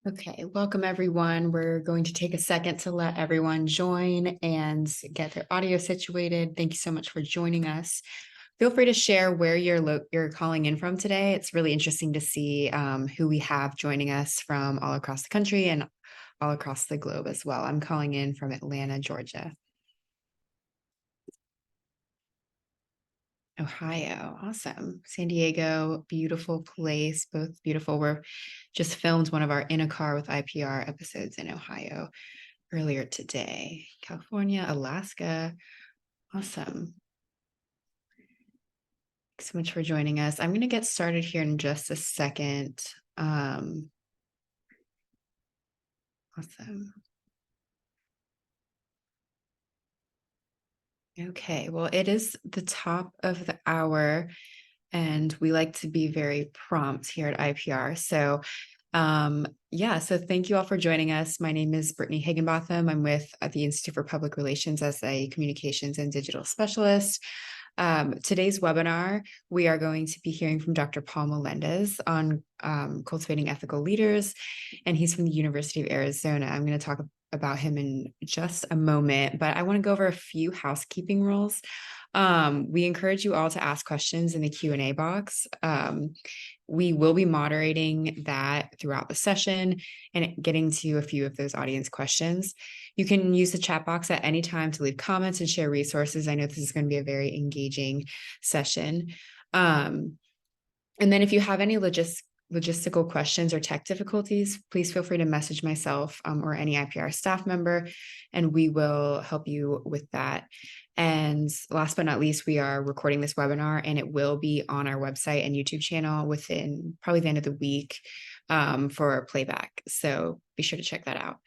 Okay, welcome everyone. We're going to take a second to let everyone join and get their audio situated. Thank you so much for joining us. Feel free to share where you're calling in from today. It's really interesting to see who we have joining us from all across the country and all across the globe as well. I'm calling in from Atlanta, Georgia. Ohio, awesome. San Diego, beautiful place, both beautiful. We're just filmed one of our In a Car with IPR episodes in Ohio earlier today. California, Alaska, awesome. Thanks so much for joining us. I'm going to get started here in just a second. Awesome. Okay, well, it is the top of the hour, and we like to be very prompt here at IPR. So so thank you all for joining us. My name is Brittany Higginbotham. I'm with the Institute for Public Relations as a communications and digital specialist. Today's webinar, we are going to be hearing from Dr. Paul Melendez on cultivating ethical leaders, and he's from the University of Arizona. I'm going to talk about him in just a moment, but I want to go over a few housekeeping rules. We encourage you all to ask questions in the Q&A box. We will be moderating that throughout the session and getting to a few of those audience questions. You can use the chat box at any time to leave comments and share resources. I know this is going to be a very engaging session. And then if you have any logistical questions or tech difficulties, please feel free to message myself or any IPR staff member, and we will help you with that. And last but not least, we are recording this webinar, and it will be on our website and YouTube channel within probably the end of the week for playback. So be sure to check that out.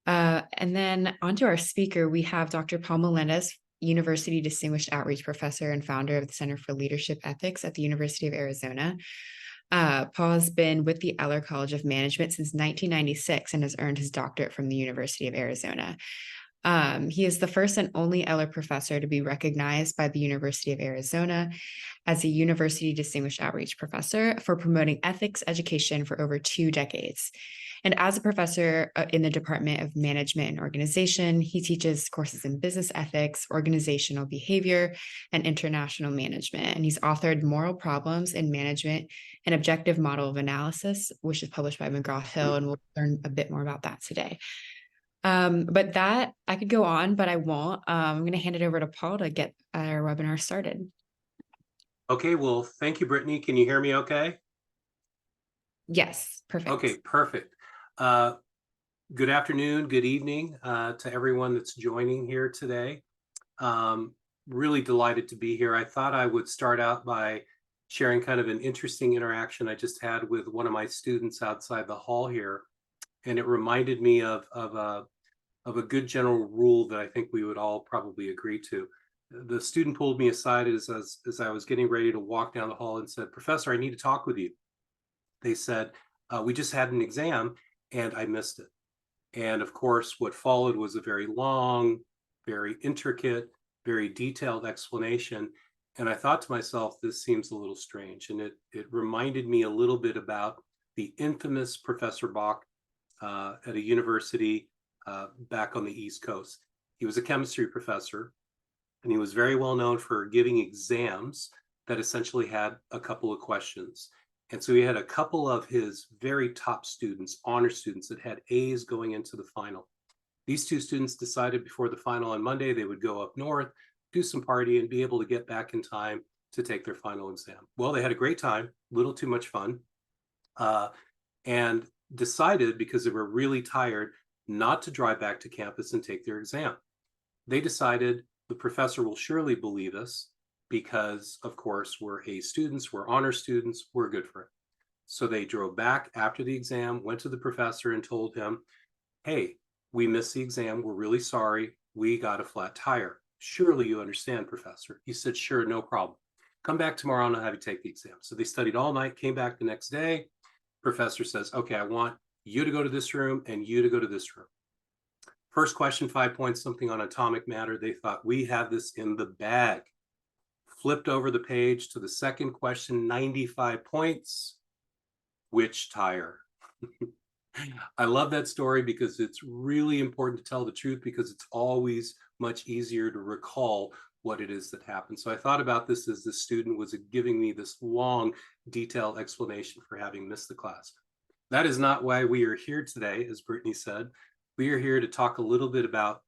And then onto our speaker, we have Dr. Paul Melendez, University Distinguished Outreach Professor and founder of the Center for Leadership Ethics at the University of Arizona. Paul has been with the Eller College of Management since 1996 and has earned his doctorate from the University of Arizona. He is the first and only Eller professor to be recognized by the University of Arizona as a University Distinguished Outreach Professor for promoting ethics education for over 2 decades. And as a professor in the Department of Management and Organization, he teaches courses in business ethics, organizational behavior, and international management. And he's authored Moral Problems in Management, an Objective Model of Analysis, which is published by McGraw-Hill, and we'll learn a bit more about that today. But that I could go on, but I won't. I'm going to hand it over to Paul to get our webinar started. Okay, well, thank you, Brittany. Can you hear me okay? Yes, perfect. Okay, perfect. Good afternoon, good evening to everyone that's joining here today. Really delighted to be here. I thought I would start out by sharing kind of an interesting interaction I just had with one of my students outside the hall here. And it reminded me of a good general rule that I think we would all probably agree to. The student pulled me aside as I was getting ready to walk down the hall and said, "Professor, I need to talk with you." They said, "We just had an exam and I missed it." And of course, what followed was a very long, very intricate, very detailed explanation. And I thought to myself, this seems a little strange. And it reminded me a little bit about the infamous Professor Bach at a university back on the East Coast. He was a chemistry professor, and he was very well known for giving exams that essentially had a couple of questions. And so he had a couple of his very top students, honor students, that had A's going into the final. These 2 students decided before the final on Monday they would go up north, do some party, and be able to get back in time to take their final exam. Well, they had a great time, a little too much fun, and decided, because they were really tired, not to drive back to campus and take their exam. They decided the professor will surely believe us because, of course, we're A students, we're honor students, we're good for it. So they drove back after the exam, went to the professor and told him, "Hey, we missed the exam. We're really sorry. We got a flat tire. Surely you understand, Professor." He said, "Sure, no problem. Come back tomorrow and I'll have you take the exam." So they studied all night, came back the next day. Professor says, "Okay, I want you to go to this room and you to go to this room." First question, 5 points, something on atomic matter. They thought, we have this in the bag. Flipped over the page to the second question, 95 points. Which tire? I love that story because it's really important to tell the truth because it's always much easier to recall what it is that happened. So I thought about this as the student was giving me this long, detailed explanation for having missed the class. That is not why we are here today, as Brittany said. We are here to talk a little bit about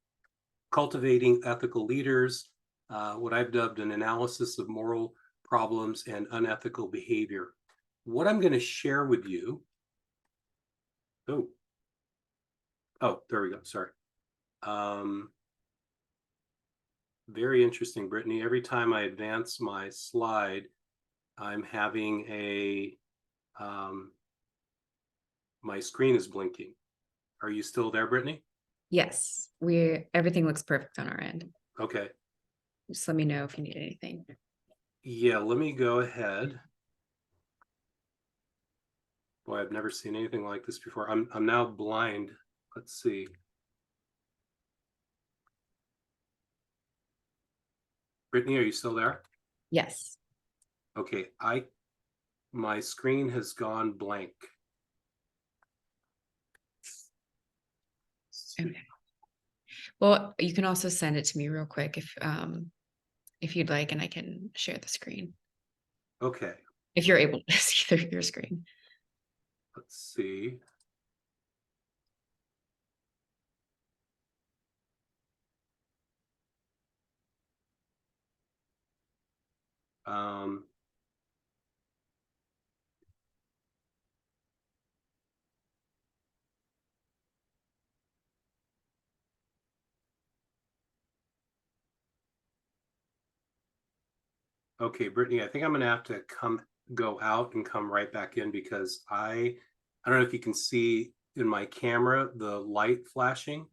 cultivating ethical leaders, what I've dubbed an analysis of moral problems and unethical behavior. What I'm going to share with you. Oh, there we go. Sorry. Very interesting, Brittany. Every time I advance my slide, I'm having my screen is blinking. Are you still there, Brittany? Yes, everything looks perfect on our end. Okay. Just let me know if you need anything. Yeah, let me go ahead. Boy, I've never seen anything like this before. I'm now blind. Let's see. Brittany, are you still there? Yes. Okay, my screen has gone blank. Okay. Well, you can also send it to me real quick if you'd like, and I can share the screen. Okay. If you're able to see your screen. Let's see. Okay, Brittany, I think I'm gonna have to go out and come right back in because I don't know if you can see in my camera the light flashing.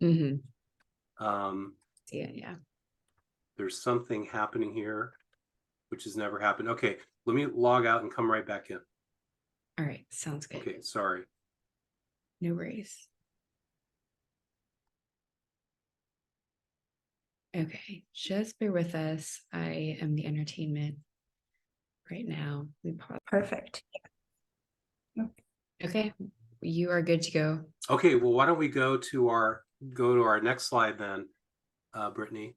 Mm-hmm. Um, Yeah. there's something happening here, which has never happened. Okay, let me log out and come right back in. All right. Sounds good. Okay, sorry. No worries. Okay, just bear with us. I am the entertainment right now. We pause. Perfect. Okay, you are good to go. Okay, well, why don't we go to our next slide then, Brittany.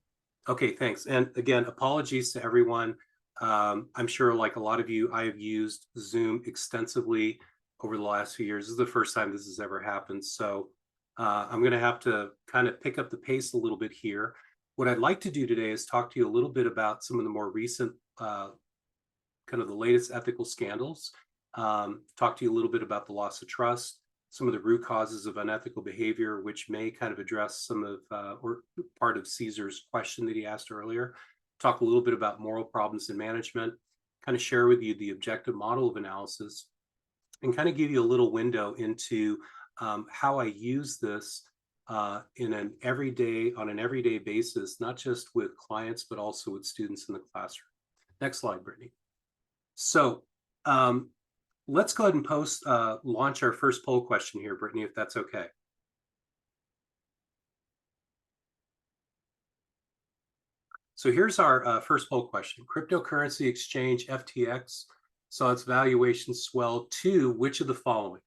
Okay, thanks. And again, apologies to everyone. I'm sure, like a lot of you, I have used Zoom extensively over the last few years. This is the first time this has ever happened. So I'm going to have to kind of pick up the pace a little bit here. What I'd like to do today is talk to you a little bit about some of the more recent, kind of the latest ethical scandals, talk to you a little bit about the loss of trust, some of the root causes of unethical behavior, which may kind of address some of or part of Caesar's question that he asked earlier. Talk a little bit about moral problems in management, kind of share with you the objective model of analysis, and kind of give you a little window into how I use this on an everyday basis, not just with clients, but also with students in the classroom. Next slide, Brittany. So let's go ahead and launch our first poll question here, Brittany, if that's okay. So here's our first poll question. Cryptocurrency exchange FTX saw its valuation swell to which of the following?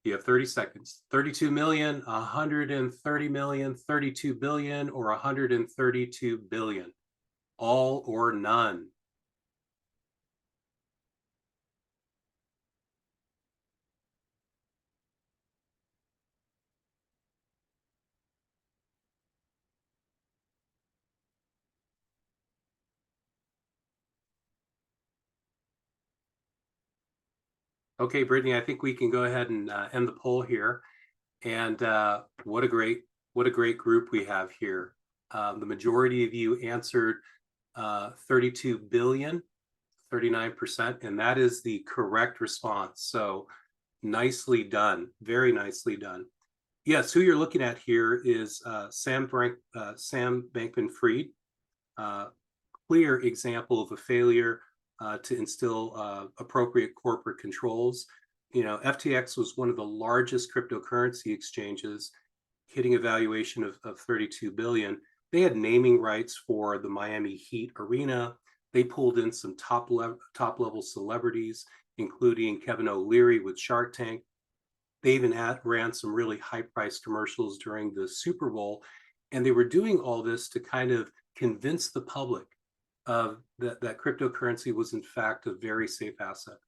You have 30 seconds. 32 million, 130 million, 32 billion, or 132 billion. All or none. Okay, Brittany, I think we can go ahead and end the poll here. And what a great group we have here. The majority of you answered 32 billion, 39%, and that is the correct response. So nicely done, very nicely done. Yes, who you're looking at here is Sam Bankman-Fried. Clear example of a failure to instill appropriate corporate controls. You know, FTX was one of the largest cryptocurrency exchanges, hitting a valuation of 32 billion. They had naming rights for the Miami Heat arena. They pulled in some top level celebrities, including Kevin O'Leary with Shark Tank. They even ran some really high-priced commercials during the Super Bowl, and they were doing all this to kind of convince the public that cryptocurrency was in fact a very safe asset.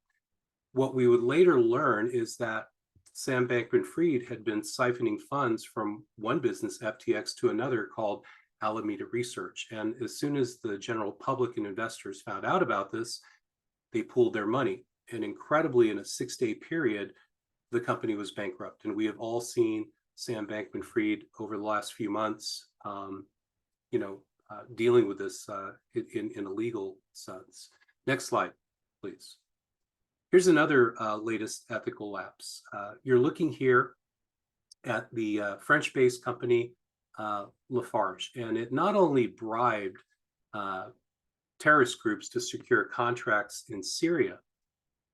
What we would later learn is that Sam Bankman-Fried had been siphoning funds from one business, FTX, to another called Alameda Research. And as soon as the general public and investors found out about this, they pooled their money. And incredibly, in a 6-day period, the company was bankrupt. And we have all seen Sam Bankman-Fried over the last few months, dealing with this in a legal sense. Next slide, please. Here's another latest ethical lapse. You're looking here at the French-based company Lafarge, and it not only bribed terrorist groups to secure contracts in Syria,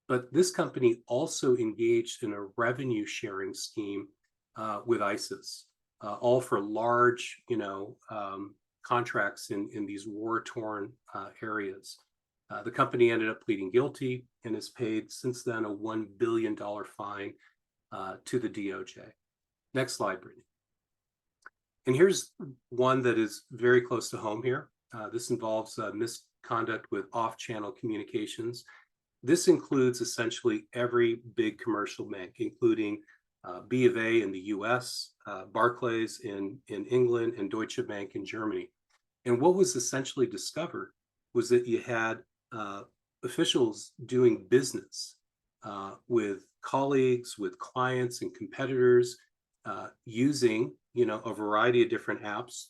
but this company also engaged in a revenue sharing scheme with ISIS, all for large, contracts in these war-torn areas. The company ended up pleading guilty and has paid since then a $1 billion fine to the DOJ. Next slide, Brittany. And here's one that is very close to home here. This involves misconduct with off-channel communications. This includes essentially every big commercial bank, including B of A in the US, Barclays in England, and Deutsche Bank in Germany. And what was essentially discovered was that you had officials doing business with colleagues, with clients and competitors, using a variety of different apps,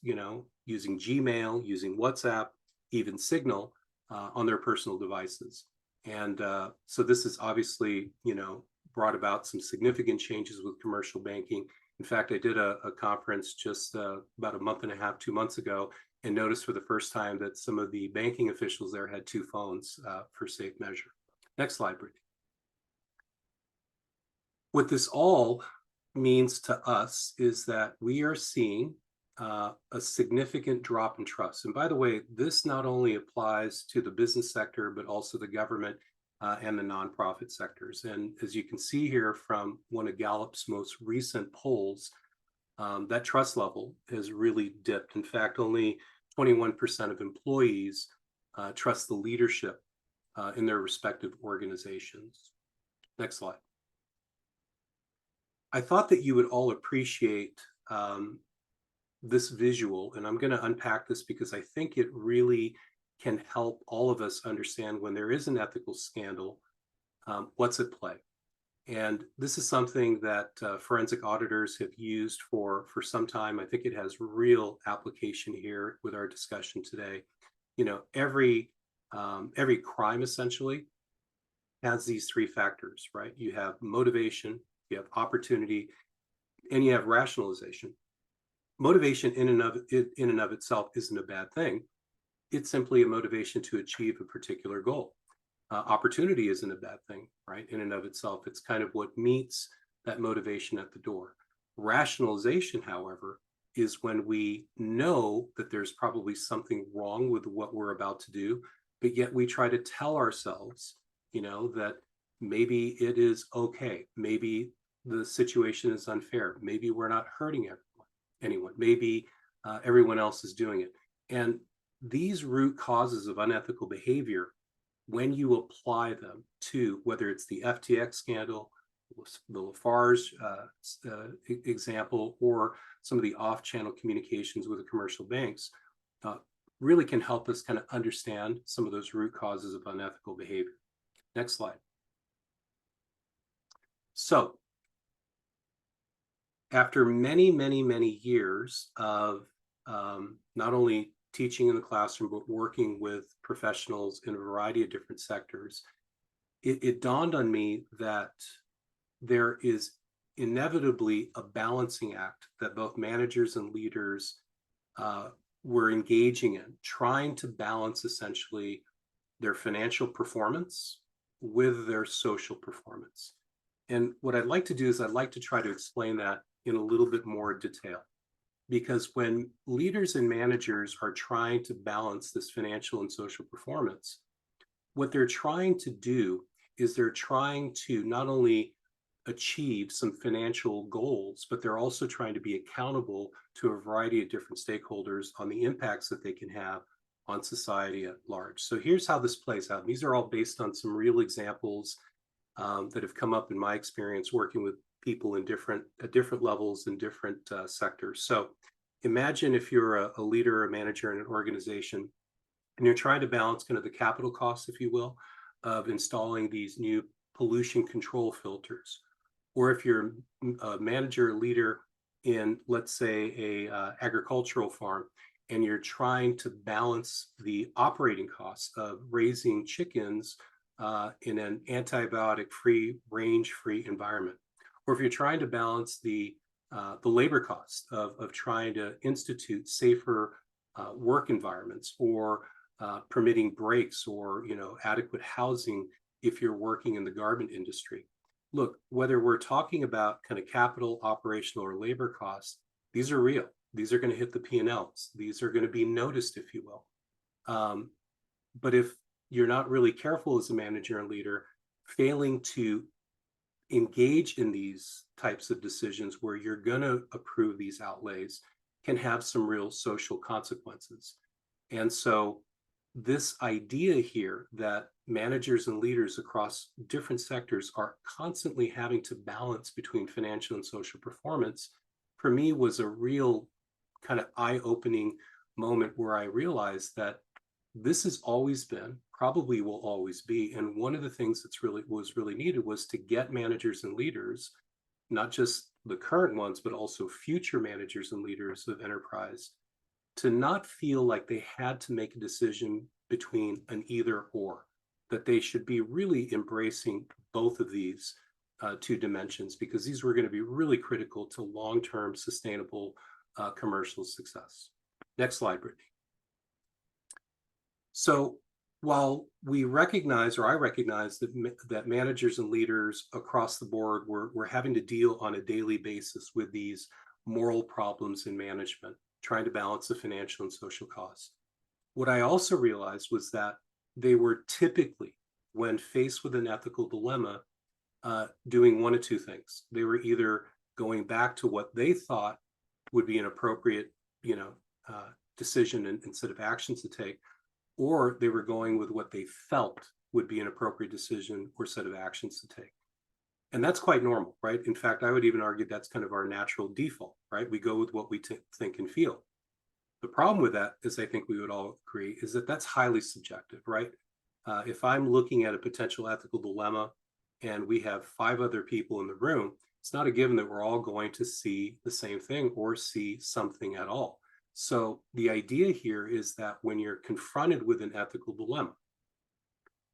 using Gmail, using WhatsApp, even Signal on their personal devices. And so this has obviously brought about some significant changes with commercial banking. In fact, I did a conference just about a month and a half, 2 months ago, and noticed for the first time that some of the banking officials there had 2 phones for safe measure. Next slide, Brittany. What this all means to us is that we are seeing a significant drop in trust. And by the way, this not only applies to the business sector, but also the government and the nonprofit sectors. And as you can see here from one of Gallup's most recent polls, that trust level has really dipped. In fact, only 21% of employees trust the leadership in their respective organizations. Next slide. I thought that you would all appreciate this visual, and I'm going to unpack this because I think it really can help all of us understand when there is an ethical scandal, what's at play. And this is something that forensic auditors have used for some time. I think it has real application here with our discussion today. Every crime essentially has these 3 factors, right? You have motivation, you have opportunity, and you have rationalization. Motivation in and of itself isn't a bad thing. It's simply a motivation to achieve a particular goal. Opportunity isn't a bad thing, right? In and of itself, it's kind of what meets that motivation at the door. Rationalization, however, is when we know that there's probably something wrong with what we're about to do, but yet we try to tell ourselves, that maybe it is okay. Maybe the situation is unfair. Maybe we're not hurting anyone. Maybe everyone else is doing it. And these root causes of unethical behavior, when you apply them to whether it's the FTX scandal, the Lafarge example, or some of the off-channel communications with the commercial banks, really can help us kind of understand some of those root causes of unethical behavior. Next slide. So after many, many, many years of not only teaching in the classroom, but working with professionals in a variety of different sectors, it dawned on me that there is inevitably a balancing act that both managers and leaders were engaging in, trying to balance essentially their financial performance with their social performance. And what I'd like to do is I'd like to try to explain that in a little bit more detail. Because when leaders and managers are trying to balance this financial and social performance, what they're trying to do is they're trying to not only achieve some financial goals, but they're also trying to be accountable to a variety of different stakeholders on the impacts that they can have on society at large. So here's how this plays out. These are all based on some real examples that have come up in my experience working with people in different levels in different sectors. So imagine if you're a leader or a manager in an organization and you're trying to balance kind of the capital costs, if you will, of installing these new pollution control filters. Or if you're a manager or leader in, let's say, a agricultural farm, and you're trying to balance the operating costs of raising chickens in an antibiotic-free, range-free environment. Or if you're trying to balance the labor cost of trying to institute safer work environments, or permitting breaks, or adequate housing if you're working in the garment industry. Look, whether we're talking about kind of capital, operational, or labor costs, these are real. These are going to hit the P&Ls. These are going to be noticed, if you will. But if you're not really careful as a manager and leader, failing to engage in these types of decisions where you're going to approve these outlays can have some real social consequences. And so this idea here that managers and leaders across different sectors are constantly having to balance between financial and social performance, for me, was a real kind of eye-opening moment where I realized that this has always been, probably will always be, and one of the things that's was really needed was to get managers and leaders, not just the current ones, but also future managers and leaders of enterprise, to not feel like they had to make a decision between an either or, that they should be really embracing both of these two dimensions, because these were going to be really critical to long-term sustainable commercial success. Next slide, Brittany. So while we recognize, or I recognize, that managers and leaders across the board were having to deal on a daily basis with these moral problems in management, trying to balance the financial and social costs, what I also realized was that they were typically, when faced with an ethical dilemma, doing one of two things. They were either going back to what they thought would be an appropriate, decision and set of actions to take, or they were going with what they felt would be an appropriate decision or set of actions to take. And that's quite normal, right? In fact, I would even argue that's kind of our natural default, right? We go with what we think and feel. The problem with that, as I think we would all agree, is that that's highly subjective, right? If I'm looking at a potential ethical dilemma and we have 5 other people in the room, it's not a given that we're all going to see the same thing or see something at all. So the idea here is that when you're confronted with an ethical dilemma,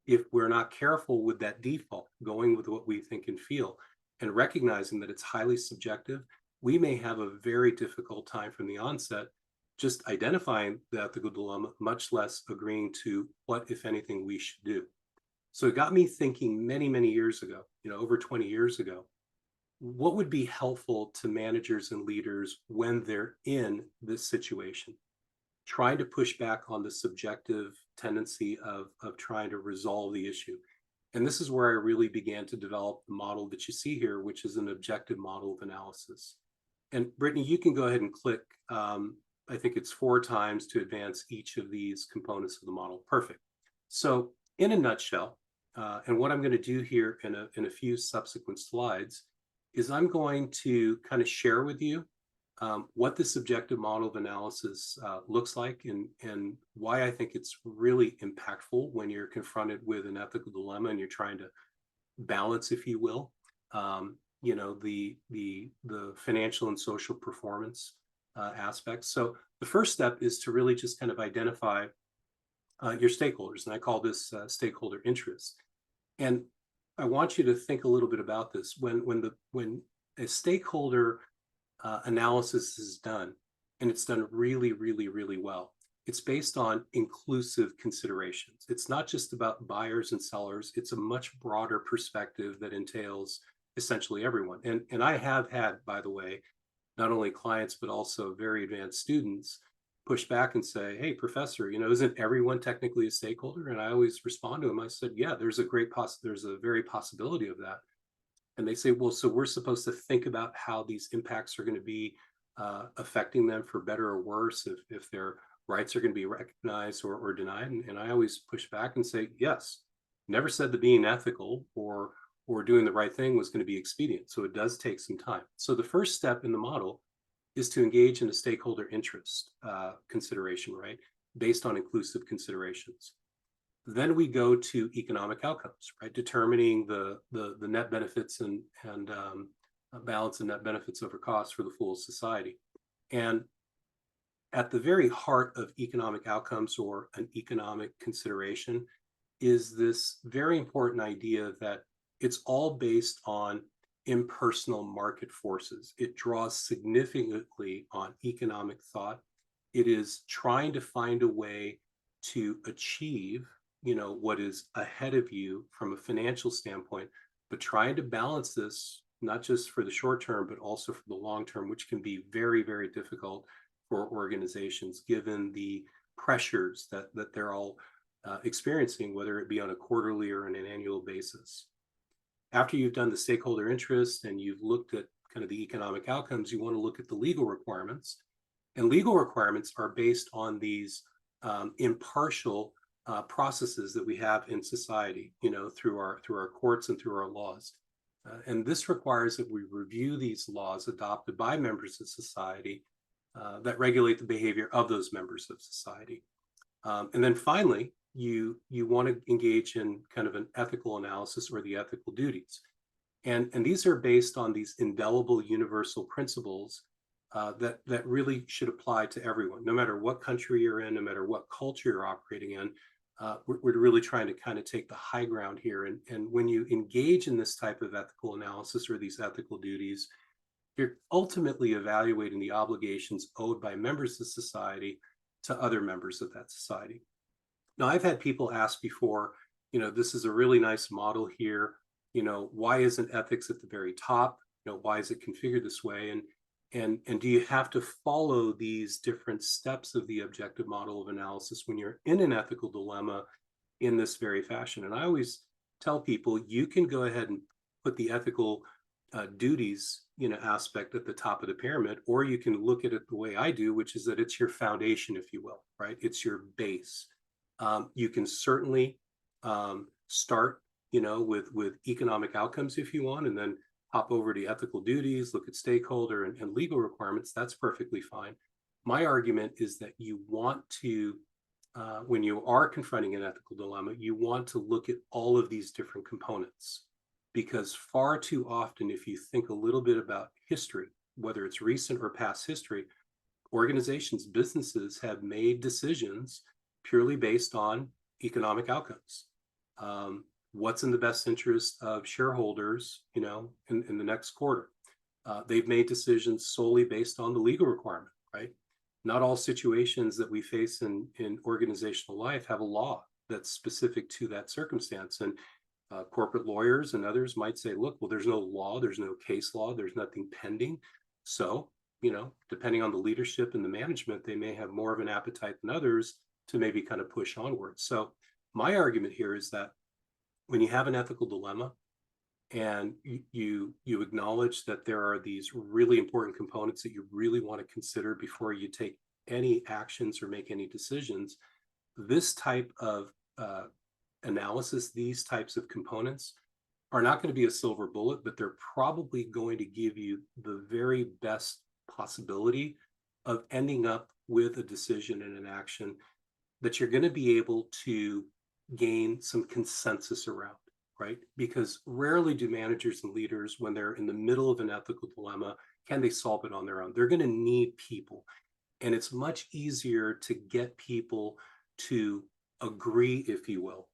if we're not careful with that default, going with what we think and feel, and recognizing that it's highly subjective, we may have a very difficult time from the onset just identifying the ethical dilemma, much less agreeing to what, if anything, we should do. So it got me thinking many, many years ago, over 20 years ago, what would be helpful to managers and leaders when they're in this situation, trying to push back on the subjective tendency of trying to resolve the issue. And this is where I really began to develop the model that you see here, which is an objective model of analysis. And Brittany, you can go ahead and click, I think it's 4 times to advance each of these components of the model. Perfect. So in a nutshell, and what I'm going to do here in a few subsequent slides is I'm going to kind of share with you what the subjective model of analysis looks like, and why I think it's really impactful when you're confronted with an ethical dilemma and you're trying to balance, if you will, the financial and social performance aspects. So the first step is to really just kind of identify your stakeholders, and I call this stakeholder interest. And I want you to think a little bit about this. When a stakeholder analysis is done, and it's done really, really, really well, it's based on inclusive considerations. It's not just about buyers and sellers. It's a much broader perspective that entails essentially everyone. And I have had, by the way, not only clients, but also very advanced students push back and say, hey, professor, isn't everyone technically a stakeholder? And I always respond to them. I said, yeah, there's a very possibility of that. And they say, well, so we're supposed to think about how these impacts are going to be affecting them for better or worse, if their rights are going to be recognized or denied. And I always push back and say, yes, never said that being ethical or doing the right thing was going to be expedient. So it does take some time. So the first step in the model is to engage in a stakeholder interest consideration, right? Based on inclusive considerations. Then we go to economic outcomes, right? Determining the net benefits and balance and net benefits over costs for the full society. And at the very heart of economic outcomes or an economic consideration is this very important idea that it's all based on impersonal market forces. It draws significantly on economic thought. It is trying to find a way to achieve, what is ahead of you from a financial standpoint, but trying to balance this not just for the short term, but also for the long term, which can be very, very difficult for organizations given the pressures that they're all experiencing, whether it be on a quarterly or on an annual basis. After you've done the stakeholder interest and you've looked at kind of the economic outcomes, you want to look at the legal requirements. And legal requirements are based on these impartial processes that we have in society, through our courts and through our laws. And this requires that we review these laws adopted by members of society that regulate the behavior of those members of society. And then finally, you want to engage in kind of an ethical analysis or the ethical duties. And these are based on these indelible universal principles that really should apply to everyone, no matter what country you're in, no matter what culture you're operating in. We're really trying to kind of take the high ground here. And when you engage in this type of ethical analysis or these ethical duties, you're ultimately evaluating the obligations owed by members of society to other members of that society. Now, I've had people ask before, this is a really nice model here. Why isn't ethics at the very top? Why is it configured this way? And do you have to follow these different steps of the objective model of analysis when you're in an ethical dilemma in this very fashion? And I always tell people, you can go ahead and put the ethical duties, aspect at the top of the pyramid, or you can look at it the way I do, which is that it's your foundation, if you will, right? It's your base. You can certainly start, with economic outcomes if you want, and then hop over to ethical duties, look at stakeholder and legal requirements. That's perfectly fine. My argument is that you want to, when you are confronting an ethical dilemma, you want to look at all of these different components. Because far too often, if you think a little bit about history, whether it's recent or past history, organizations, businesses have made decisions purely based on economic outcomes. What's in the best interest of shareholders, in the next quarter. They've made decisions solely based on the legal requirement, right? Not all situations that we face in organizational life have a law that's specific to that circumstance. And corporate lawyers and others might say, look, well, there's no law, there's no case law, there's nothing pending. So, depending on the leadership and the management, they may have more of an appetite than others to maybe kind of push onwards. So my argument here is that when you have an ethical dilemma and you acknowledge that there are these really important components that you really want to consider before you take any actions or make any decisions, this type of analysis, these types of components are not going to be a silver bullet, but they're probably going to give you the very best possibility of ending up with a decision and an action that you're going to be able to gain some consensus around, right? Because rarely do managers and leaders, when they're in the middle of an ethical dilemma, can they solve it on their own? They're going to need people. And it's much easier to get people to agree, if you will.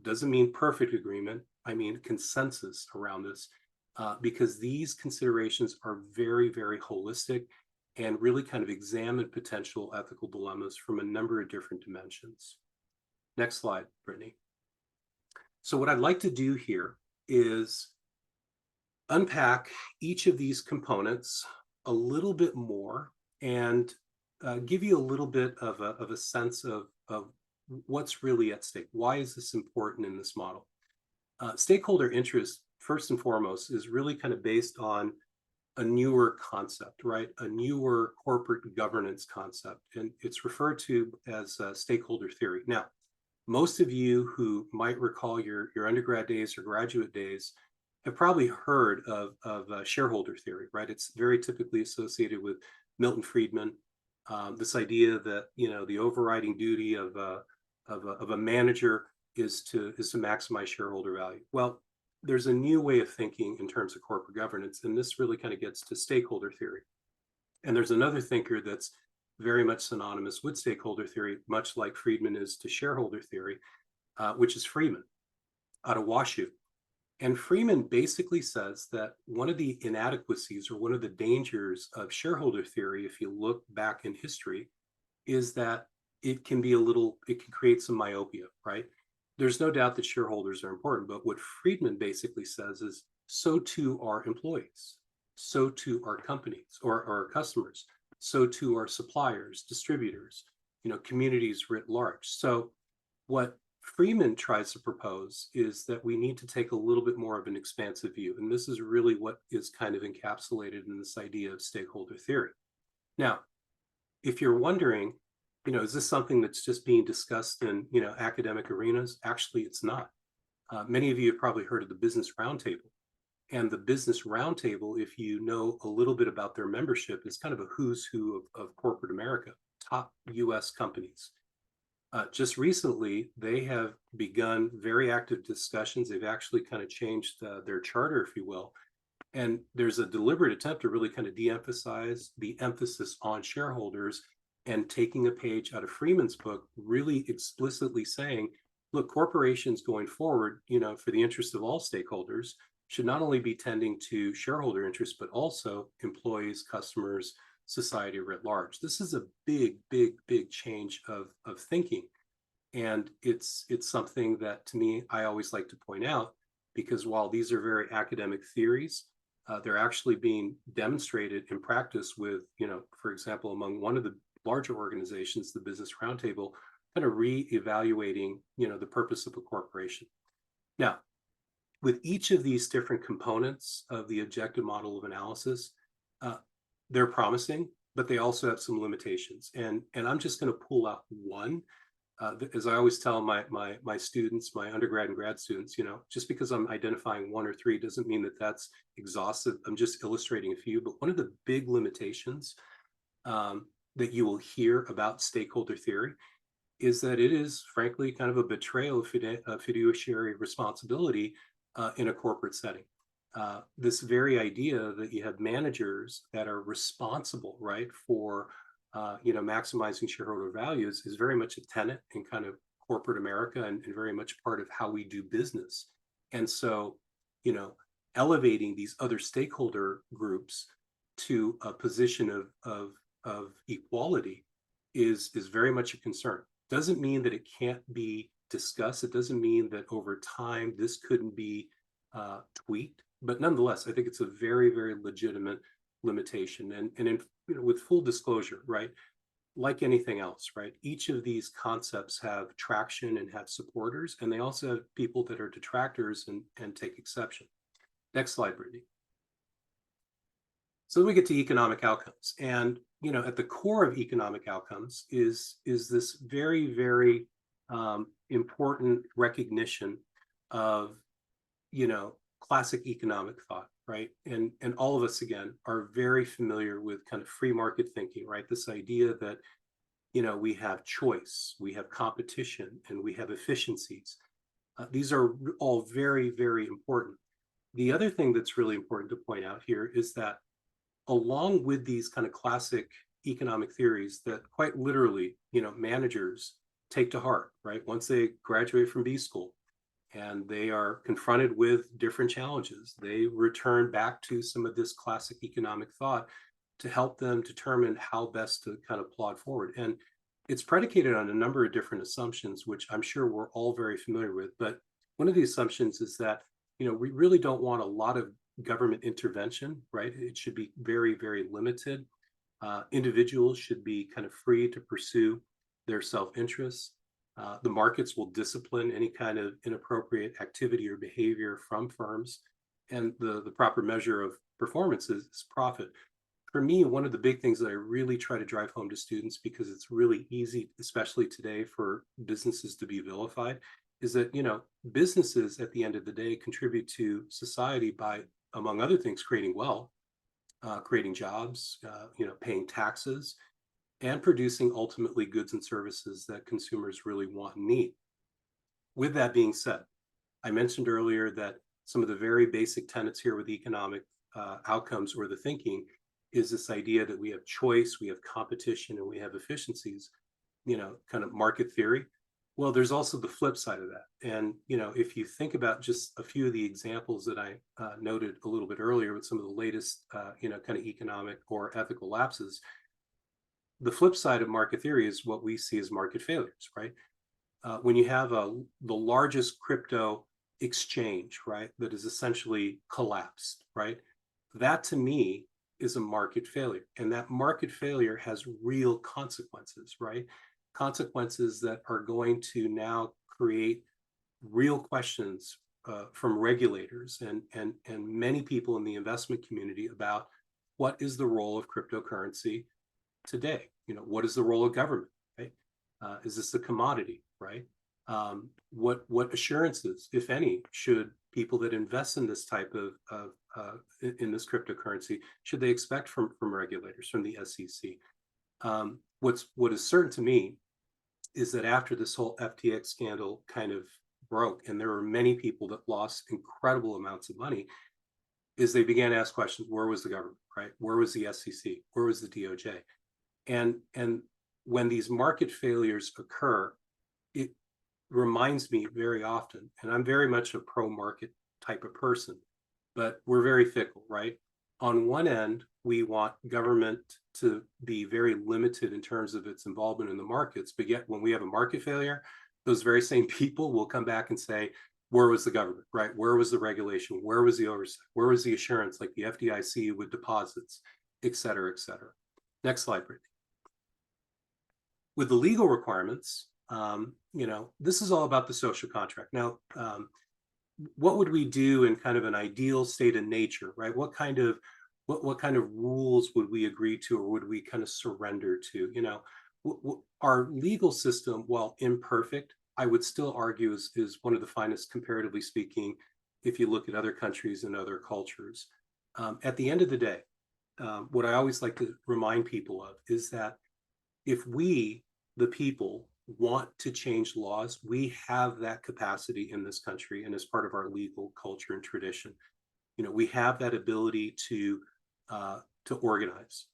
Doesn't mean perfect agreement. I mean consensus around this, because these considerations are very, very holistic and really kind of examine potential ethical dilemmas from a number of different dimensions. Next slide, Brittany. So what I'd like to do here is unpack each of these components a little bit more and give you a little bit of a sense of what's really at stake. Why is this important in this model? Stakeholder interest first and foremost, is really kind of based on a newer concept, right? A newer corporate governance concept, and it's referred to as stakeholder theory. Now, most of you who might recall your undergrad days or graduate days have probably heard of shareholder theory, right? It's very typically associated with Milton Friedman. This idea that the overriding duty of a manager is to maximize shareholder value. Well, there's a new way of thinking in terms of corporate governance, and this really kind of gets to stakeholder theory. And there's another thinker that's very much synonymous with stakeholder theory, much like Friedman is to shareholder theory, which is Freeman out of WashU. And Freeman basically says that one of the inadequacies or one of the dangers of shareholder theory, if you look back in history, is that it can create some myopia, right? There's no doubt that shareholders are important, but what Friedman basically says is so too are employees, so too are companies or our customers, so too are suppliers, distributors, communities writ large. So what Freeman tries to propose is that we need to take a little bit more of an expansive view. And this is really what is kind of encapsulated in this idea of stakeholder theory. Now, if you're wondering, is this something that's just being discussed in, academic arenas? Actually, it's not. Many of you have probably heard of the Business Roundtable. And the Business Roundtable, if you know a little bit about their membership, is kind of a who's who of corporate America, top US companies. Just recently, they have begun very active discussions. They've actually kind of changed their charter, if you will. And there's a deliberate attempt to really kind of de-emphasize the emphasis on shareholders and taking a page out of Freeman's book, really explicitly saying, look, corporations going forward, for the interest of all stakeholders, should not only be tending to shareholder interests, but also employees, customers, society writ large. This is a big, big, big change of thinking. And it's something that, to me, I always like to point out, because while these are very academic theories, they're actually being demonstrated in practice with, for example, among one of the larger organizations, the Business Roundtable, kind of reevaluating, the purpose of a corporation. Now, with each of these different components of the objective model of analysis, they're promising, but they also have some limitations. And I'm just going to pull out one. As I always tell my students, my undergrad and grad students, just because I'm identifying one or three doesn't mean that that's exhaustive. I'm just illustrating a few. But one of the big limitations that you will hear about stakeholder theory is that it is, frankly, kind of a betrayal of fiduciary responsibility in a corporate setting. This very idea that you have managers that are responsible, right, for maximizing shareholder values is very much a tenet in kind of corporate America and very much part of how we do business. And so, elevating these other stakeholder groups to a position of equality is very much a concern. Doesn't mean that it can't be discussed. It doesn't mean that over time this couldn't be tweaked. But nonetheless, I think it's a very, very legitimate limitation. And with full disclosure, right, like anything else, right, each of these concepts have traction and have supporters, and they also have people that are detractors and take exception. Next slide, Brittany. So then we get to economic outcomes. And, at the core of economic outcomes is this very, very important recognition of, classic economic thought, right? And all of us, again, are very familiar with kind of free market thinking, right? This idea that, we have choice, we have competition, and we have efficiencies. These are all very, very important. The other thing that's really important to point out here is that along with these kind of classic economic theories that quite literally, managers take to heart, right? Once they graduate from B school, and they are confronted with different challenges, they return back to some of this classic economic thought to help them determine how best to kind of plod forward. And it's predicated on a number of different assumptions, which I'm sure we're all very familiar with. But one of the assumptions is that, we really don't want a lot of government intervention, right? It should be very, very limited. Individuals should be kind of free to pursue their self-interests. The markets will discipline any kind of inappropriate activity or behavior from firms. and the proper measure of performance is profit. For me, one of the big things that I really try to drive home to students, because it's really easy, especially today, for businesses to be vilified, is that, businesses at the end of the day contribute to society by, among other things, creating wealth, creating jobs, paying taxes, and producing ultimately goods and services that consumers really want and need. With that being said, I mentioned earlier that some of the very basic tenets here with economic outcomes, or the thinking, is this idea that we have choice, we have competition, and we have efficiencies, kind of market theory. Well, there's also the flip side of that. And, if you think about just a few of the examples that I noted a little bit earlier with some of the latest, kind of economic or ethical lapses, the flip side of market theory is what we see as market failures, right? When you have the largest crypto exchange, right, that is essentially collapsed, right? That to me is a market failure. And that market failure has real consequences, right? Consequences that are going to now create real questions from regulators and many people in the investment community about what is the role of cryptocurrency today. What is the role of government, right? Is this a commodity, right? What assurances, if any, should people that invest in this type of in this cryptocurrency, should they expect from regulators, from the SEC? What is certain to me is that after this whole FTX scandal kind of broke, and there were many people that lost incredible amounts of money, is they began to ask questions: where was the government, right? Where was the SEC? Where was the DOJ? And when these market failures occur, it reminds me very often, and I'm very much a pro-market type of person, but we're very fickle, right? On one end, we want government to be very limited in terms of its involvement in the markets, but yet when we have a market failure, those very same people will come back and say, where was the government, right? Where was the regulation? Where was the oversight? Where was the assurance, like the FDIC with deposits, et cetera, et cetera. Next slide, Brittany. With the legal requirements, this is all about the social contract. Now, what would we do in kind of an ideal state of nature, right? What kind of rules would we agree to, or would we kind of surrender to? Our legal system, while imperfect, I would still argue is one of the finest, comparatively speaking, if you look at other countries and other cultures. At the end of the day, what I always like to remind people of is that if we, the people, want to change laws, we have that capacity in this country, and as part of our legal culture and tradition. We have that ability to organize,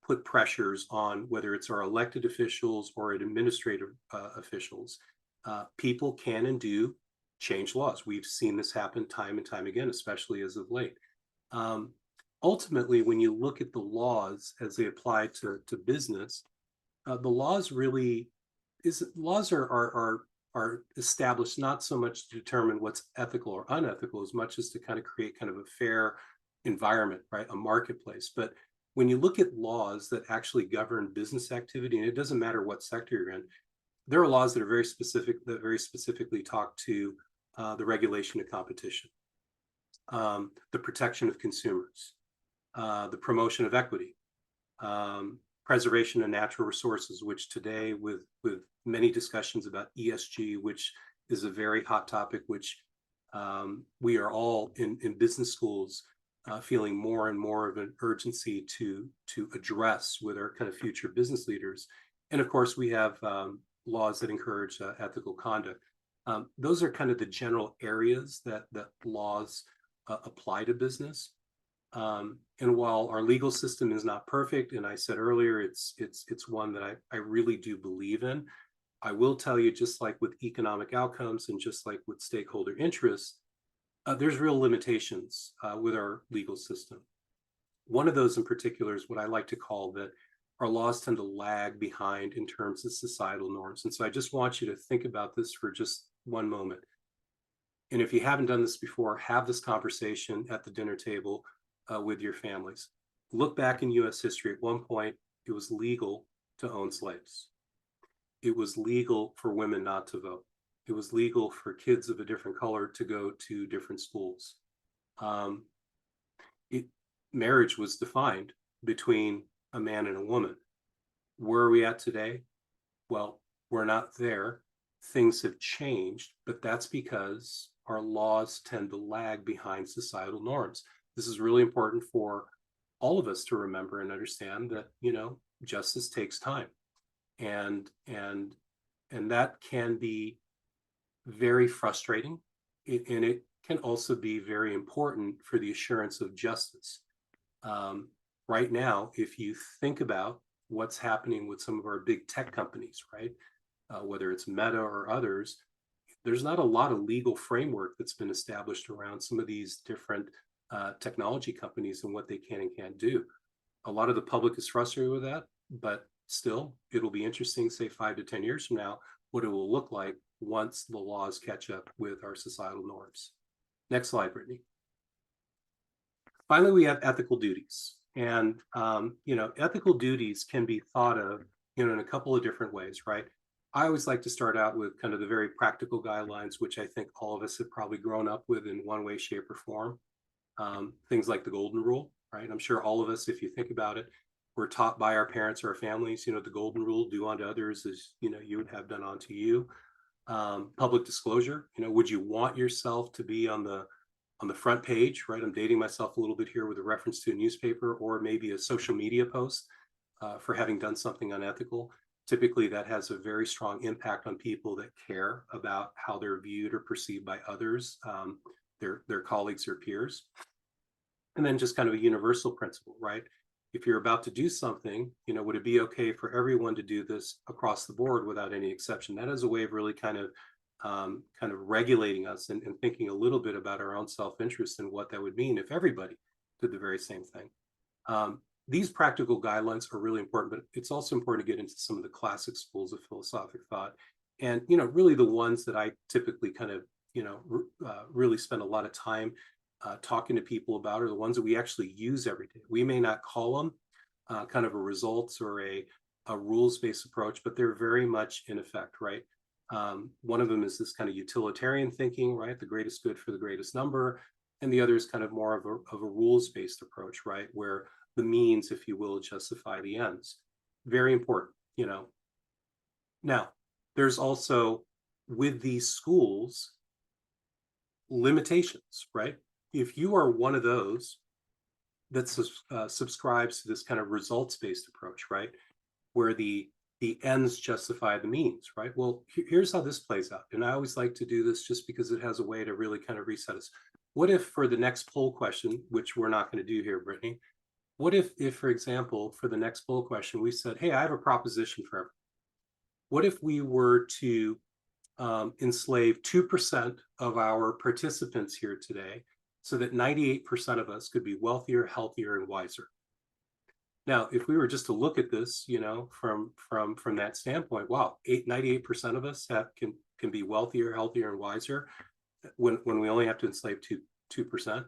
put pressures on, whether it's our elected officials or administrative officials. People can and do change laws. We've seen this happen time and time again, especially as of late. Ultimately, when you look at the laws as they apply to business, the laws are established not so much to determine what's ethical or unethical, as much as to kind of create kind of a fair environment, right? A marketplace. But when you look at laws that actually govern business activity, and it doesn't matter what sector you're in, there are laws that are very specific, that very specifically talk to the regulation of competition, the protection of consumers, the promotion of equity, preservation of natural resources, which today, with many discussions about ESG, which is a very hot topic, which we are all in business schools feeling more and more of an urgency to address with our kind of future business leaders. And of course, we have laws that encourage ethical conduct. Those are kind of the general areas that laws apply to business. And while our legal system is not perfect, and I said earlier, it's one that I really do believe in, I will tell you, just like with economic outcomes and just like with stakeholder interests, there's real limitations with our legal system. One of those in particular is what I like to call that our laws tend to lag behind in terms of societal norms. And so I just want you to think about this for just one moment. And if you haven't done this before, have this conversation at the dinner table with your families. Look back in US history. At one point, it was legal to own slaves. It was legal for women not to vote. It was legal for kids of a different color to go to different schools. Um, it, Marriage was defined between a man and a woman. Where are we at today? Well, we're not there. Things have changed, but that's because our laws tend to lag behind societal norms. This is really important for all of us to remember and understand that, justice takes time. And and and that can be very frustrating. And it can also be very important for the assurance of justice. Um, right now, if you think about what's happening with some of our big tech companies, right? Whether it's Meta or others, there's not a lot of legal framework that's been established around some of these different technology companies and what they can and can't do. A lot of the public is frustrated with that, but still, it'll be interesting, say 5 to 10 years from now, what it will look like once the laws catch up with our societal norms. Next slide, Brittany. Finally, we have ethical duties. And, ethical duties can be thought of, in a couple of different ways, right? I always like to start out with kind of the very practical guidelines, which I think all of us have probably grown up with in one way, shape, or form. Things like the golden rule, right? I'm sure all of us, if you think about it, were taught by our parents or our families, the golden rule, do unto others as, you would have done unto you. Public disclosure, would you want yourself to be on the front page, right? I'm dating myself a little bit here with a reference to a newspaper or maybe a social media post for having done something unethical. Typically, that has a very strong impact on people that care about how they're viewed or perceived by others, their colleagues or peers. And then just kind of a universal principle, right? If you're about to do something, would it be okay for everyone to do this across the board without any exception? That is a way of really kind of regulating us and thinking a little bit about our own self-interest and what that would mean if everybody did the very same thing. These practical guidelines are really important, but it's also important to get into some of the classic schools of philosophic thought. And, really the ones that I typically kind of, really spend a lot of time talking to people about are the ones that we actually use every day. We may not call them kind of a results or a rules-based approach, but they're very much in effect, right? One of them is this kind of utilitarian thinking, right? The greatest good for the greatest number. And the other is kind of more of a rules-based approach, right? Where the means, if you will, justify the ends. Very important, Now, there's also with these schools limitations, right? If you are one of those that subscribes to this kind of results-based approach, right? Where the ends justify the means, right? Well, here's how this plays out. And I always like to do this just because it has a way to really kind of reset us. What if for the next poll question, which we're not going to do here, Brittany, what if, for example, for the next poll question, we said, hey, I have a proposition for everyone. What if we were to enslave 2% of our participants here today so that 98% of us could be wealthier, healthier, and wiser? Now, if we were just to look at this, from that standpoint, wow, 98% of us can be wealthier, healthier, and wiser when we only have to enslave 2%.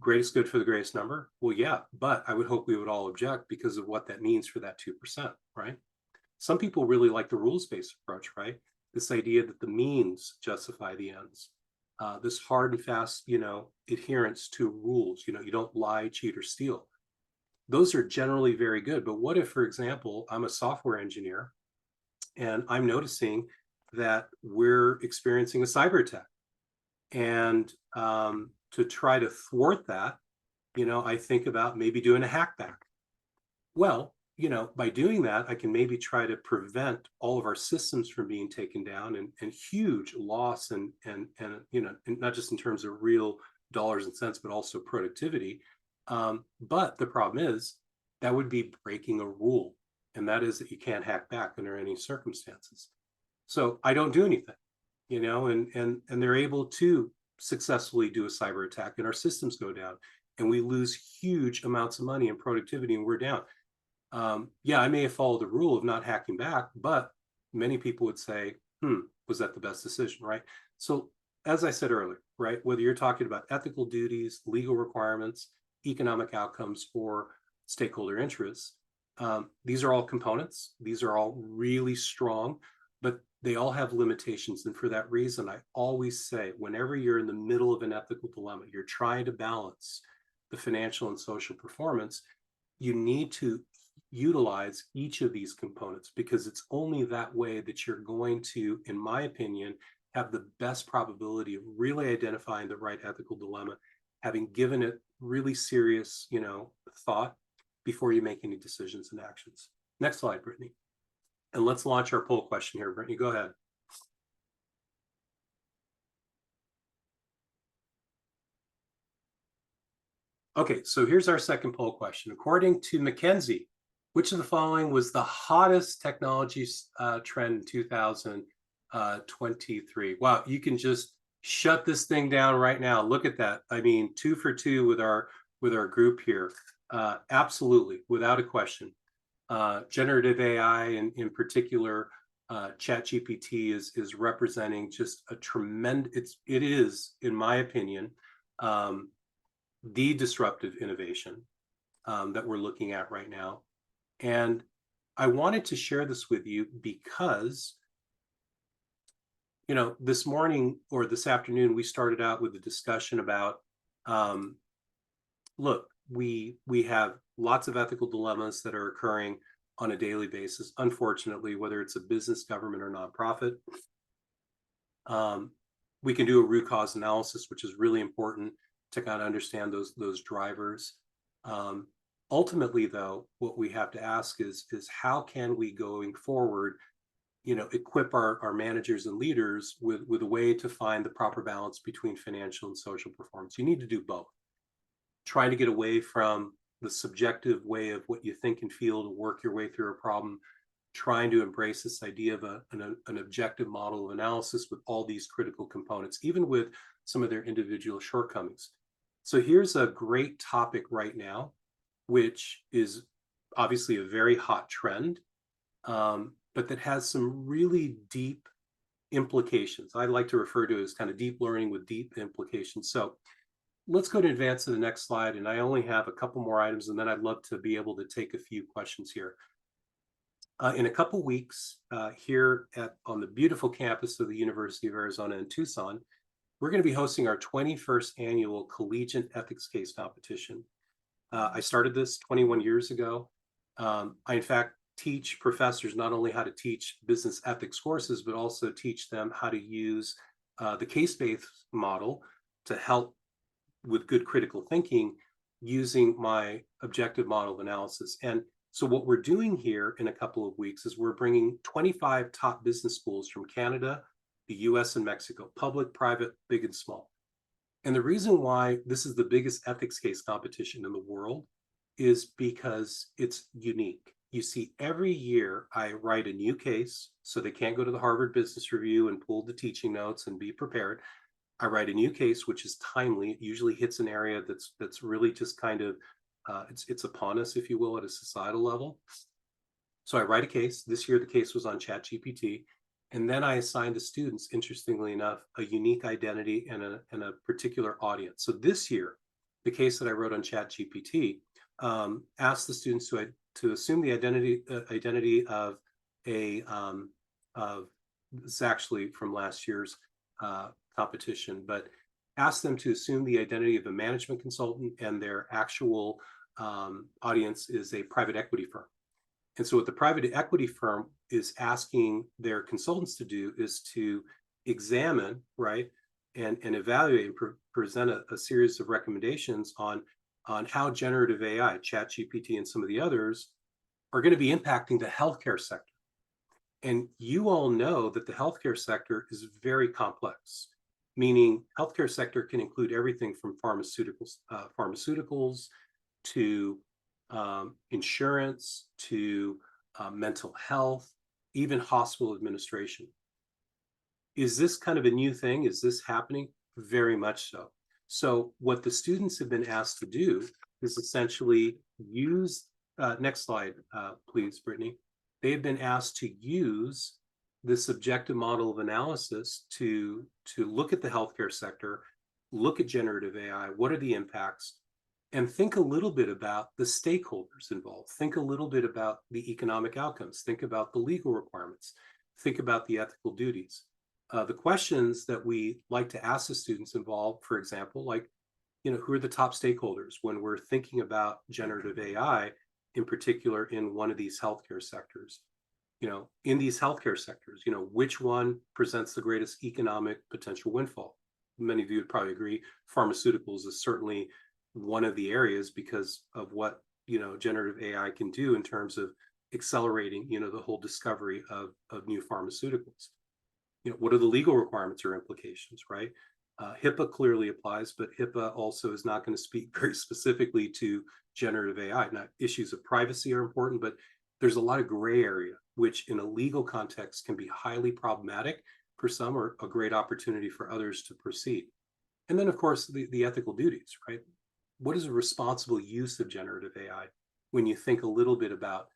Greatest good for the greatest number. Well, yeah, but I would hope we would all object because of what that means for that 2%, right? Some people really like the rules-based approach, right? This idea that the means justify the ends. This hard and fast, adherence to rules. You don't lie, cheat, or steal. Those are generally very good. But what if, for example, I'm a software engineer and I'm noticing that we're experiencing a cyber attack? And to try to thwart that, I think about maybe doing a hackback. Well, by doing that, I can maybe try to prevent all of our systems from being taken down and huge loss and not just in terms of real dollars and cents, but also productivity. But the problem is that would be breaking a rule, and that is that you can't hack back under any circumstances. So I don't do anything, and they're able to successfully do a cyber attack, and our systems go down, and we lose huge amounts of money and productivity, and we're down. Yeah, I may have followed the rule of not hacking back, but many people would say, was that the best decision, right? So as I said earlier, right, whether you're talking about ethical duties, legal requirements, economic outcomes, or stakeholder interests, these are all components. These are all really strong. but they all have limitations. And for that reason, I always say, whenever you're in the middle of an ethical dilemma, you're trying to balance the financial and social performance, you need to utilize each of these components, because it's only that way that you're going to, in my opinion, have the best probability of really identifying the right ethical dilemma, having given it really serious, thought before you make any decisions and actions. Next slide, Brittany. And let's launch our poll question here. Brittany, go ahead. Okay, so here's our second poll question. According to McKinsey, which of the following was the hottest technology trend in 2023? Wow, you can just shut this thing down right now. Look at that. I mean, 2 for 2 with our group here. Absolutely, without a question. Generative AI, and in particular, ChatGPT is representing just a tremendous. It is, in my opinion, the disruptive innovation that we're looking at right now. And I wanted to share this with you because, this morning or this afternoon, we started out with a discussion about, look, we have lots of ethical dilemmas that are occurring on a daily basis, unfortunately, whether it's a business, government, or nonprofit. We can do a root cause analysis, which is really important to kind of understand those drivers. Ultimately, though, what we have to ask is how can we, going forward, equip our managers and leaders with a way to find the proper balance between financial and social performance. You need to do both. Trying to get away from the subjective way of what you think and feel to work your way through a problem, trying to embrace this idea of an objective model of analysis with all these critical components, even with some of their individual shortcomings. So here's a great topic right now, which is obviously a very hot trend, but that has some really deep implications. I like to refer to it as kind of deep learning with deep implications. So let's go to advance to the next slide. And I only have a couple more items, and then I'd love to be able to take a few questions here. In a couple weeks, here on the beautiful campus of the University of Arizona in Tucson, we're going to be hosting our 21st annual Collegiate Ethics Case Competition. I started this 21 years ago. I, in fact, teach professors not only how to teach business ethics courses, but also teach them how to use the case-based model to help with good critical thinking using my objective model of analysis. And so what we're doing here in a couple of weeks is we're bringing 25 top business schools from Canada, the US, and Mexico, public, private, big and small. And the reason why this is the biggest ethics case competition in the world is because it's unique. You see, every year I write a new case, so they can't go to the Harvard Business Review and pull the teaching notes and be prepared. I write a new case, which is timely. It usually hits an area that's really just kind of, it's upon us, if you will, at a societal level. So I write a case. This year, the case was on ChatGPT. And then I assign the students, interestingly enough, a unique identity and a particular audience. So this year, the case that I wrote on ChatGPT asked the students to assume the identity of it's actually from last year's competition, but asked them to assume the identity of a management consultant, and their actual audience is a private equity firm. And so what the private equity firm is asking their consultants to do is to examine, right, and evaluate and present a series of recommendations on how generative AI, ChatGPT, and some of the others are going to be impacting the healthcare sector. And you all know that the healthcare sector is very complex, meaning healthcare sector can include everything from pharmaceuticals to insurance to mental health, even hospital administration. Is this kind of a new thing? Is this happening? Very much so. So what the students have been asked to do is essentially use, next slide, please, Brittany. They have been asked to use this objective model of analysis to look at the healthcare sector, look at generative AI, what are the impacts, and think a little bit about the stakeholders involved. Think a little bit about the economic outcomes. Think about the legal requirements. think about the ethical duties. The questions that we like to ask the students involve, for example, like, who are the top stakeholders when we're thinking about generative AI, in particular in one of these healthcare sectors? In these healthcare sectors, which one presents the greatest economic potential windfall? Many of you would probably agree pharmaceuticals is certainly one of the areas because of what, generative AI can do in terms of accelerating, the whole discovery of new pharmaceuticals. What are the legal requirements or implications, right? HIPAA clearly applies, but HIPAA also is not going to speak very specifically to generative AI. Now, issues of privacy are important, but there's a lot of gray area, which in a legal context can be highly problematic for some or a great opportunity for others to proceed. And then, of course, the ethical duties, right? What is a responsible use of generative AI when you think a little bit about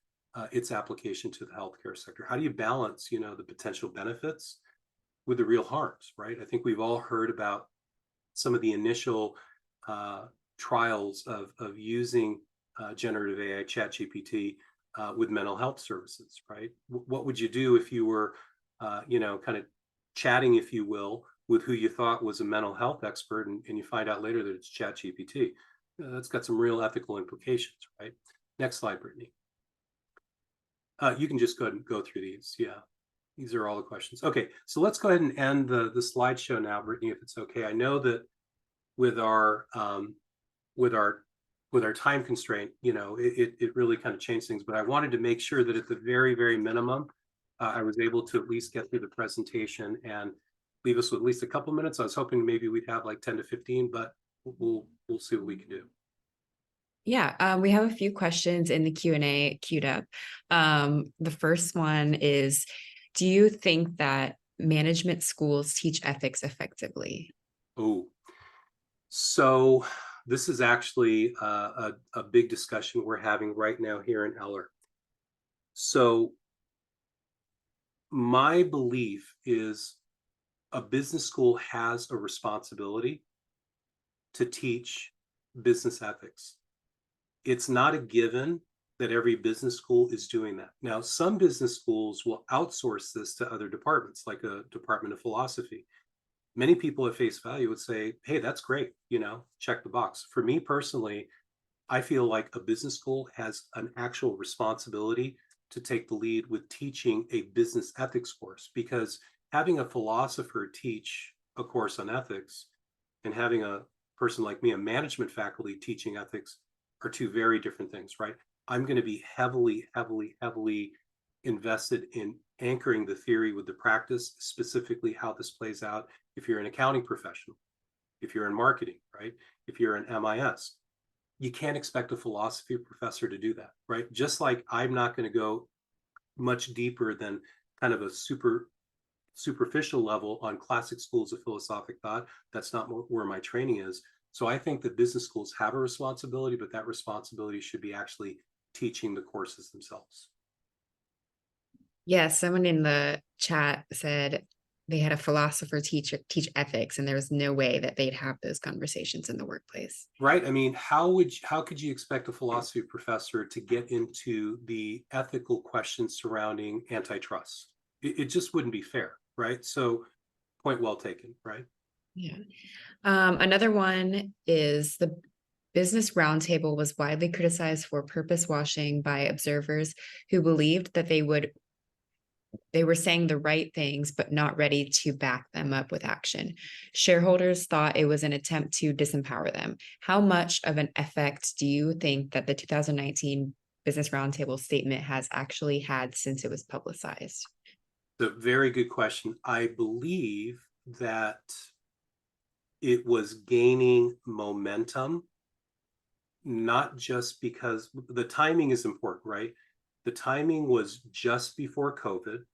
its application to the healthcare sector? How do you balance, the potential benefits with the real harms, right? I think we've all heard about some of the initial trials of using generative AI, ChatGPT, with mental health services, right? What would you do if you were, kind of chatting, if you will, with who you thought was a mental health expert, and you find out later that it's ChatGPT? That's got some real ethical implications, right? Next slide, Brittany. You can just go ahead and go through these. Yeah. These are all the questions. Okay, so let's go ahead and end the slideshow now, Brittany, if it's okay. I know that with our time constraint, it really kind of changed things, but I wanted to make sure that at the very, very minimum, I was able to at least get through the presentation and leave us with at least a couple minutes. I was hoping maybe we'd have like 10 to 15, but we'll see what we can do. Yeah, we have a few questions in the Q&A queued up. The first one is, do you think that management schools teach ethics effectively? Oh, so this is actually a big discussion we're having right now here in Eller. So my belief is a business school has a responsibility to teach business ethics. It's not a given that every business school is doing that. Now, some business schools will outsource this to other departments, like a department of philosophy. Many people at face value would say, hey, that's great, check the box. For me personally, I feel like a business school has an actual responsibility to take the lead with teaching a business ethics course, because having a philosopher teach a course on ethics and having a person like me, a management faculty, teaching ethics are two very different things, right? I'm going to be heavily, heavily, heavily invested in anchoring the theory with the practice, specifically how this plays out if you're an accounting professional, if you're in marketing, right? If you're an MIS. You can't expect a philosophy professor to do that, right? Just like I'm not going to go much deeper than kind of a superficial level on classic schools of philosophic thought. That's not where my training is. So I think that business schools have a responsibility, but that responsibility should be actually teaching the courses themselves. Yeah, someone in the chat said they had a philosopher teach ethics, and there was no way that they'd have those conversations in the workplace. Right. I mean, how could you expect a philosophy professor to get into the ethical questions surrounding antitrust? It just wouldn't be fair, right? So, point well taken, right? Yeah. Another one is the Business Roundtable was widely criticized for purpose washing by observers who believed that they were saying the right things, but not ready to back them up with action. Shareholders thought it was an attempt to disempower them. How much of an effect do you think that the 2019 Business Roundtable statement has actually had since it was publicized? It's a very good question. I believe that it was gaining momentum, not just because the timing is important, right? The timing was just before COVID.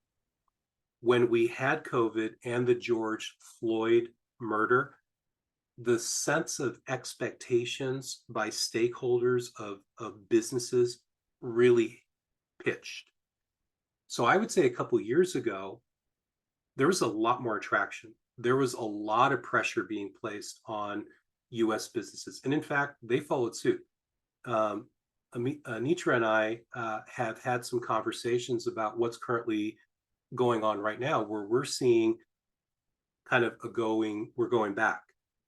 When we had COVID and the George Floyd murder, the sense of expectations by stakeholders of businesses really pitched. So I would say a couple of years ago, there was a lot more attraction. There was a lot of pressure being placed on US businesses. And in fact, they followed suit. Anitra and I have had some conversations about what's currently going on right now where we're seeing kind of we're going back,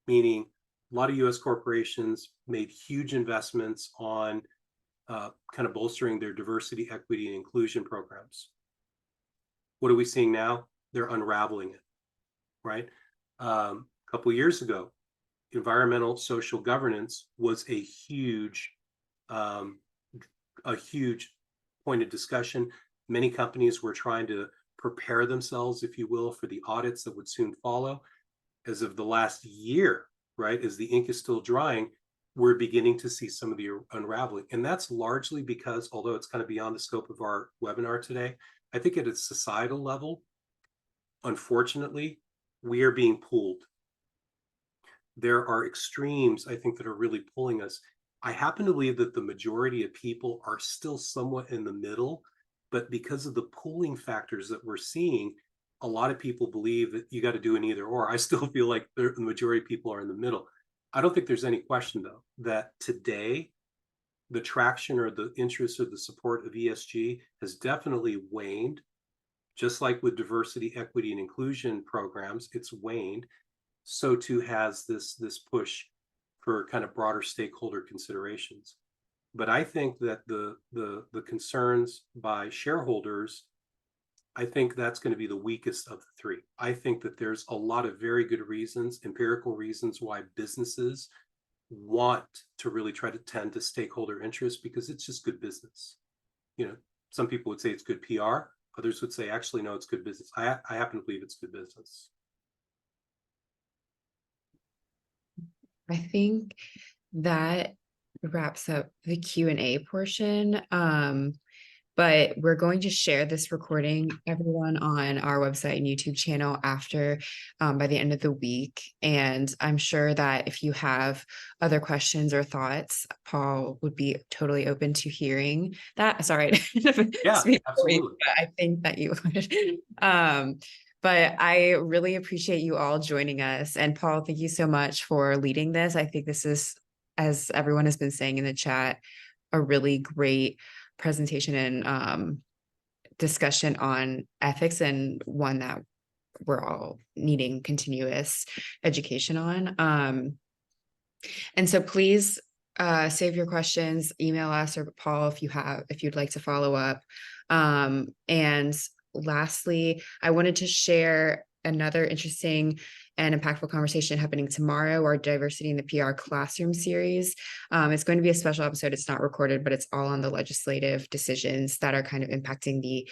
meaning a lot of US corporations made huge investments on kind of bolstering their diversity, equity, and inclusion programs. What are we seeing now? They're unraveling it, right? A couple of years ago, environmental social governance was um, a huge point of discussion. Many companies were trying to prepare themselves, if you will, for the audits that would soon follow. As of the last year, right, as the ink is still drying, we're beginning to see some of the unraveling. And that's largely because, although it's kind of beyond the scope of our webinar today, I think at a societal level, unfortunately, we are being pulled. There are extremes, I think, that are really pulling us. I happen to believe that the majority of people are still somewhat in the middle, but because of the pulling factors that we're seeing, a lot of people believe that you got to do an either or. I still feel like the majority of people are in the middle. I don't think there's any question, though, that today the traction or the interest or the support of ESG has definitely waned. Just like with diversity, equity, and inclusion programs, it's waned. So too has this push for kind of broader stakeholder considerations. But I think that the concerns by shareholders, I think that's going to be the weakest of the three. I think that there's a lot of very good reasons, empirical reasons, why businesses want to really try to tend to stakeholder interests, because it's just good business. You know, some people would say it's good PR. Others would say, actually, no, it's good business. I happen to believe it's good business. I think that wraps up the Q&A portion. But we're going to share this recording, everyone, on our website and YouTube channel after by the end of the week. And I'm sure that if you have other questions or thoughts, Paul would be totally open to hearing that. Sorry, Yeah, speak for you, absolutely. but I think that you would. But I really appreciate you all joining us. And Paul, thank you so much for leading this. I think this is, as everyone has been saying in the chat, a really great presentation and discussion on ethics, and one that we're all needing continuous education on. And so please save your questions, email us or Paul if you'd like to follow up. And lastly, I wanted to share another interesting and impactful conversation happening tomorrow, our Diversity in the PR Classroom series. It's going to be a special episode. It's not recorded, but it's all on the legislative decisions that are kind of impacting the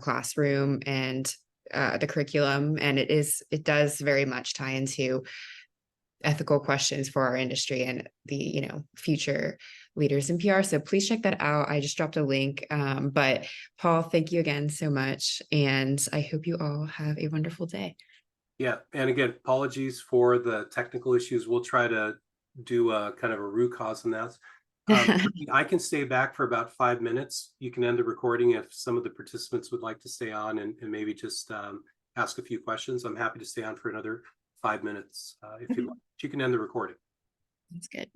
classroom and the curriculum. And it does very much tie into ethical questions for our industry and the future leaders in PR. So please check that out. I just dropped a link. But Paul, thank you again so much. And I hope you all have a wonderful day. Yeah, and again, apologies for the technical issues. We'll try to do a kind of a root cause in that. I can stay back for about 5 minutes. You can end the recording if some of the participants would like to stay on and maybe just ask a few questions. I'm happy to stay on for another 5 minutes if you'd like. You can end the recording. That's good.